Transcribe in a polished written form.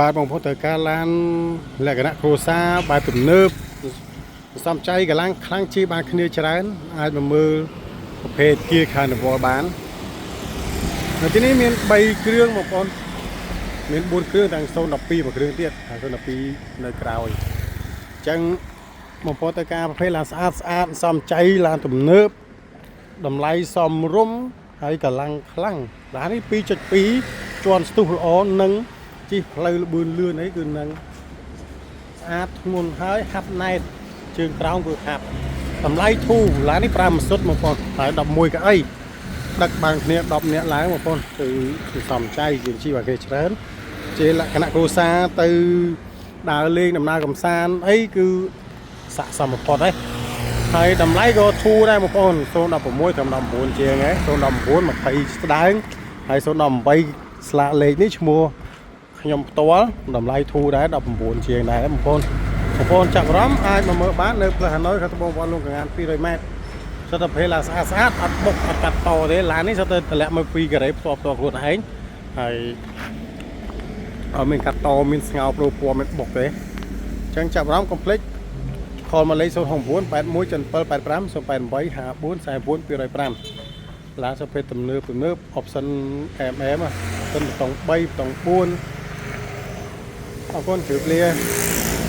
បាទបងប្អូនត្រូវការឡានលក្ខណៈគ្រួសារបែបទំនើបសំចៃកម្លាំងខ្លាំងជាបានគ្នាច្រើនអាចមកមើលប្រភេទ Kia Carnival បាននៅទីនេះមាន3គ្រឿងបងប្អូនមាន4គ្រឿងទាំង012មួយគ្រឿងទៀតហើយ012នៅក្រោយអញ្ចឹងបងប្អូនត្រូវការប្រភេទឡានស្អាតសំចៃឡានទំនើបតម្លៃសមរម្យហើយកម្លាំងខ្លាំងឡាននេះ 2.2 ជាន់ស្ទុះល្អនិងជិះផ្លូវលបឿនលឿនអីគឺនឹងស្អាតធ្ងន់ហើយហាប់ណែតជើងក្រោមគឺហាប់តម្លៃធូរឡាននេះ5ម៉ាស៊ុតបងប្អូនហើយ11កៅអីដឹកបានគ្នា10នាក់ឡើងបងប្អូនគឺសំចៃជាងជីវគេច្រើនជាលក្ខណៈគ្រួសារទៅដើរលេងដំណើរកម្សាន្តអីគឺស័ក្តិសមបំផុតហើយតម្លៃក៏ធូរដែរបងប្អូន016ត្រឹម19ជាងហ៎019 20ស្ដើងហើយ018ស្លាកលេខនេះឈ្មោះខ្ញុំផ្ទាល់តម្លៃធូរដែរ19ជាងដែរបងប្អូនចាប់អារម្មណ៍អាចមកមើលបាននៅផ្លូវហាណូយខាងត្បូងវត្តលំកងាន200ម៉ែត្រសិតតែពេលស្អាតអត់បុកអត់កាត់តទេឡាននេះសិតតែតម្លាក់មកពីការ៉េផ្ទាល់ខ្លួនឯងហើយអត់មានកាត់តមានស្ងោប្រូពណ៌មានបុកទេអញ្ចឹងចាប់អារម្មណ៍កុំភ្លេចខលមកលេខ069 81 7785 088 54 44 205ឡានសុភេទទំនើប option MM បតុង3បតុង4អរគុណជម្រាបលា